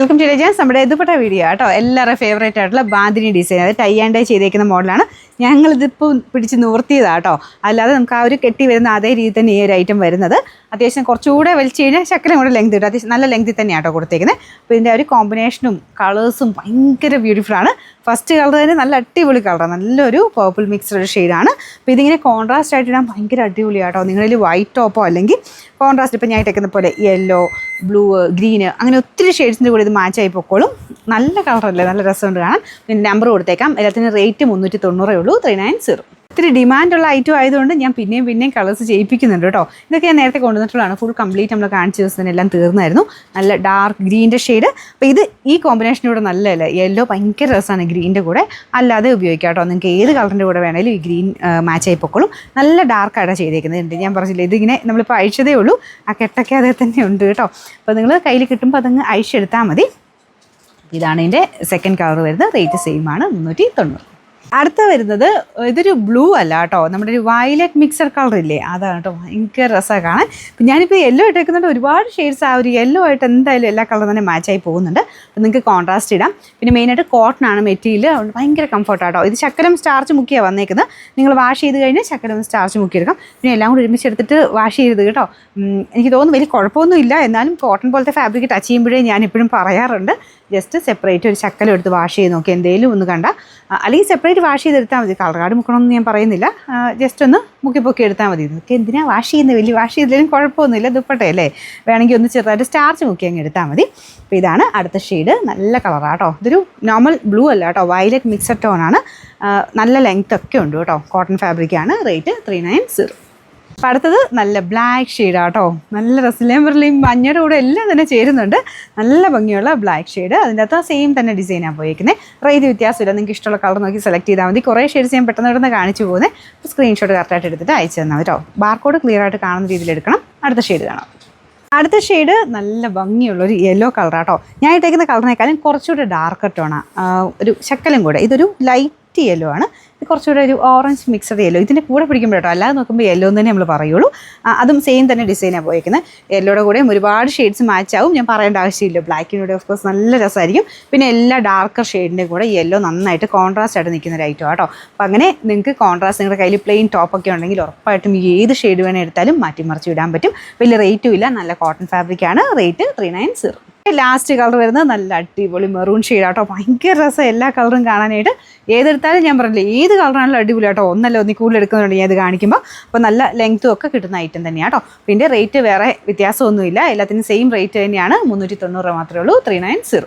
Welcome to legends. നമ്മുടെ ഇതുപെട്ട video കേട്ടോ. എല്ലാവരുടെ ഫേവറേറ്റ് ആയിട്ടുള്ള ബാന്തിനി ഡിസൈൻ, അത് ടൈ ആൻഡ് ഡൈ ചെയ്തേക്കുന്ന മോഡലാണ്. ഞങ്ങളിതിപ്പോൾ പിടിച്ച് നിവർത്തിയതാണ് കേട്ടോ. അല്ലാതെ നമുക്ക് ആ ഒരു കെട്ടി വരുന്ന അതേ രീതി തന്നെ ഈ ഒരു ഐറ്റം വരുന്നത്. അത്യാവശ്യം കുറച്ചുകൂടെ വലിച്ചു കഴിഞ്ഞാൽ ശക്കലം കൂടെ ലെങ്ത് കിട്ടും. അത്യാവശ്യം നല്ല ലെങ്തിൽ തന്നെയാണ് കേട്ടോ കൊടുത്തേക്കുന്നത്. അപ്പോൾ ഇതിൻ്റെ ഒരു കോമ്പിനേഷനും കളേഴ്സും ഭയങ്കര ബ്യൂട്ടിഫുള്ളാണ്. ഫസ്റ്റ് കളർ തന്നെ നല്ല അടിപൊളി കളറാണ്, നല്ലൊരു പേർപ്പിൾ മിക്സ്ഡ് ഷെയ്ഡാണ്. അപ്പോൾ ഇതിങ്ങനെ കോൺട്രാസ്റ്റ് ആയിട്ട് ഇടാൻ ഭയങ്കര അടിപൊളിയാട്ടോ. നിങ്ങളിൽ വൈറ്റ് ടോപ്പോ അല്ലെങ്കിൽ കോൺട്രാസ്റ്റ് ഇപ്പോൾ ഞാൻ ഇട്ടേക്കുന്ന പോലെ യെല്ലോ, ബ്ലൂ, ഗ്രീന് അങ്ങനെ ഒത്തിരി ഷെയ്ഡ്സിൻ്റെ കൂടെ ഇത് മാച്ചായി പൊക്കോളും. നല്ല കളറല്ലേ, നല്ല രസമുണ്ട് കാണാൻ. പിന്നെ നമ്പർ കൊടുത്തേക്കാം. എല്ലാത്തിനും റേറ്റ് 390 ഉള്ളൂ, 390. ഒത്തിരി ഡിമാൻഡുള്ള ഐറ്റം ആയതുകൊണ്ട് ഞാൻ പിന്നെയും കളേഴ്സ് ചെയ്യിപ്പിക്കുന്നുണ്ട് കേട്ടോ. ഇതൊക്കെ ഞാൻ നേരത്തെ കൊണ്ടുവന്നിട്ടുള്ളതാണ്. ഫുൾ കംപ്ലീറ്റ് നമ്മൾ കാണിച്ച ദിവസത്തിനെല്ലാം തീർന്നായിരുന്നു. നല്ല ഡാർക്ക് ഗ്രീൻ്റെ ഷെയ്ഡ്. അപ്പോൾ ഇത് ഈ കോമ്പിനേഷനൂടെ നല്ലതല്ലേ. യെല്ലോ ഭയങ്കര രസമാണ് ഗ്രീൻ്റെ കൂടെ. അല്ലാതെ ഉപയോഗിക്കാം കേട്ടോ. നിങ്ങൾക്ക് ഏത് കളറിൻ്റെ കൂടെ വേണമെങ്കിലും ഈ ഗ്രീൻ മാച്ചായി പൊക്കോളും. നല്ല ഡാർക്കായിട്ടാണ് ചെയ്തേക്കുന്നത്. ഞാൻ പറഞ്ഞില്ല, ഇതിങ്ങനെ നമ്മളിപ്പോൾ അഴിച്ചതേ ഉള്ളൂ. ആ കെട്ടൊക്കെ അതേ തന്നെ ഉണ്ട് കേട്ടോ. അപ്പോൾ നിങ്ങൾ കയ്യിൽ കിട്ടുമ്പോൾ അതങ്ങ് അഴിച്ചെടുത്താൽ മതി. ഇതാണ് ഇതിൻ്റെ സെക്കൻഡ് കളർ വരുന്നത്. റേറ്റ് സെയിം ആണ്, 390. അടുത്ത വരുന്നത് ഇതൊരു ബ്ലൂ അല്ല കേട്ടോ, നമ്മുടെ ഒരു വയലറ്റ് മിക്സഡ് കളർ ഇല്ലേ, അതാണ് കേട്ടോ. ഭയങ്കര രസമാണ് കാണാൻ. അപ്പം ഞാനിപ്പോൾ യെല്ലോ ഇട്ടേക്കുന്നുണ്ട്. ഒരുപാട് ഷെയ്ഡ്സ് ആ ഒരു യെല്ലോ ആയിട്ട് എന്തായാലും എല്ലാ കളറും തന്നെ മാച്ചായി പോകുന്നുണ്ട്. അപ്പം നിങ്ങൾക്ക് കോൺട്രാസ്റ്റ് ഇടാം. പിന്നെ മെയിനായിട്ട് കോട്ടൺ ആണ് മെറ്റീരിയൽ, അതുകൊണ്ട് ഭയങ്കര കംഫർട്ടാട്ടോ. ഇത് ശക്കലം സ്റ്റാർച്ച് മുക്കിയാണ് വന്നേക്കുന്നത്. നിങ്ങൾ വാഷ് ചെയ്ത് കഴിഞ്ഞാൽ ശക്കലം സ്റ്റാർച്ച് മുക്കിയെടുക്കാം. പിന്നെ എല്ലാം കൂടി ഒരുമിച്ചെടുത്തിട്ട് വാഷ് ചെയ്തത് കേട്ടോ. എനിക്ക് തോന്നുന്നു വലിയ കുഴപ്പമൊന്നുമില്ല. എന്നാലും കോട്ടൺ പോലത്തെ ഫാബ്രിക് ടച്ച് ചെയ്യുമ്പോഴേ ഞാൻ എപ്പോഴും പറയാറുണ്ട്, ജസ്റ്റ് സെപ്പറേറ്റ് ഒരു ശക്കലം എടുത്ത് വാഷ് ചെയ്ത് നോക്കി എന്തെങ്കിലും ഒന്ന് കണ്ട, അല്ലെങ്കിൽ സെപ്പറേറ്റ് വാഷ് ചെയ്തെടുത്താൽ മതി. കളർ കാർഡ് മുക്കണമെന്ന് ഞാൻ പറയുന്നില്ല, ജസ്റ്റ് ഒന്ന് മുക്കിപ്പൊക്കി എടുത്താൽ മതി. ഇതൊക്കെ എന്തിനാണ് വാഷ് ചെയ്യുന്നത്, വലിയ വാഷ് ചെയ്തില്ലെങ്കിലും കുഴപ്പമൊന്നുമില്ല. ദുപ്പട്ട അല്ലേ, വേണമെങ്കിൽ ഒന്ന് ചെറുതായിട്ട് സ്റ്റാർച്ച് മുക്കി അങ്ങ് എടുത്താൽ മതി. അപ്പോൾ ഇതാണ് അടുത്ത ഷെയ്ഡ്. നല്ല കളറാണ് കേട്ടോ. ഇതൊരു നോർമൽ ബ്ലൂ അല്ല കേട്ടോ, വയലറ്റ് മിക്സഡ് ടോണാണ്. നല്ല ലെങ്ത് ഒക്കെ ഉണ്ട് കേട്ടോ. കോട്ടൺ ഫാബ്രിക്കാണ്. റേറ്റ് 390. അപ്പം അടുത്തത് നല്ല ബ്ലാക്ക് ഷെയ്ഡാണ് കേട്ടോ. നല്ല റെസ്ലെമ്പറിലെയും മഞ്ഞയുടെ കൂടെ എല്ലാം തന്നെ ചേരുന്നുണ്ട്. നല്ല ഭംഗിയുള്ള ബ്ലാക്ക് ഷെയ്ഡ്. അതിൻ്റെ അകത്ത് സെയിം തന്നെ ഡിസൈനാണ് പോയിരിക്കുന്നത്. റേറ്റ് വ്യത്യാസമില്ല. നിങ്ങൾക്ക് ഇഷ്ടമുള്ള കളർ നോക്കി സെലക്ട് ചെയ്താൽ മതി. കുറേ ഷെയ്ഡ്സ് ഞാൻ പെട്ടെന്ന് ഇവിടുന്ന് കാണിച്ചു പോകുന്നത്. അപ്പോൾ സ്ക്രീൻഷോട്ട് കറക്റ്റായിട്ട് എടുത്തിട്ട് അയച്ചു തന്നാൽ കേട്ടോ. ബാർകോഡ് ക്ലിയർ ആയിട്ട് കാണുന്ന രീതിയിൽ എടുക്കണം. അടുത്ത ഷെയ്ഡ് കാണാം. അടുത്ത ഷെയ്ഡ് നല്ല ഭംഗിയുള്ളൊരു യെല്ലോ കളറാട്ടോ. ഞാൻ ഇട്ടേക്കുന്ന കളറിനേക്കാളും കുറച്ചുകൂടെ ഡാർക്ക് ടോണാണ്, ഒരു ശക്കലും കൂടെ. ഇതൊരു ലൈറ്റ് യെല്ലോ ആണ്. ഇത് കുറച്ചുകൂടെ ഒരു ഓറഞ്ച് മിക്സഡ് യെല്ലോ. ഇതിൻ്റെ കൂടെ പിടിക്കുമ്പോൾ കേട്ടോ, അല്ലാതെ നോക്കുമ്പോൾ യെല്ലോ എന്ന് തന്നെ നമ്മൾ പറയുള്ളൂ. അതും സെയിം തന്നെ ഡിസൈനാണ് പോയിരിക്കുന്നത്. യെല്ലോയുടെ കൂടെയും ഒരുപാട് ഷെയ്ഡ്സ് മാച്ച് ആവും. ഞാൻ പറയേണ്ട ആവശ്യമില്ല. ബ്ലാക്കിനൂടെ ഓഫ് കോഴ്സ് നല്ല രസമായിരിക്കും. പിന്നെ എല്ലാ ഡാർക്കർ ഷെയ്ഡിൻ്റെ കൂടെ യെല്ലോ നന്നായിട്ട് കോൺട്രാസ്റ്റ് ആയിട്ട് നിൽക്കുന്ന ഒരു ഐറ്റം കേട്ടോ. അപ്പോൾ അങ്ങനെ നിങ്ങൾക്ക് കോൺട്രാസ്റ്റ്, നിങ്ങളുടെ കയ്യിൽ പ്ലെയിൻ ടോപ്പൊക്കെ ഉണ്ടെങ്കിൽ ഉറപ്പായിട്ടും ഏത് ഷെയ്ഡ് വേണേൽ എടുത്താലും മാറ്റിമറിച്ച് ഇടാൻ പറ്റും. വലിയ റേറ്റും ഇല്ല. നല്ല കോട്ടൺ ഫാബ്രിക്കാണ്. റേറ്റ് 390. ലാസ്റ്റ് കളർ വരുന്നത് നല്ല അടിപൊളി മെറൂൺ ഷെയ്ഡാട്ടോ. ഭയങ്കര രസം എല്ലാ കളറും കാണാനായിട്ട്. ഏതെടുത്താലും ഞാൻ പറഞ്ഞില്ലേ, ഏത് കളറാണല്ലോ അടിപൊളി കേട്ടോ. ഒന്നല്ല ഒന്നി കൂടുതൽ എടുക്കുന്നുണ്ട് ഞാൻ ഇത് കാണിക്കുമ്പോൾ. അപ്പോൾ നല്ല ലെങ്ത്തും ഒക്കെ കിട്ടുന്ന ഐറ്റം തന്നെയാണ് കേട്ടോ. പിന്നെ റേറ്റ് വേറെ വ്യത്യാസമൊന്നുമില്ല. എല്ലാത്തിനും സെയിം റേറ്റ് തന്നെയാണ്. 390 മാത്രമേ ഉള്ളൂ, 390.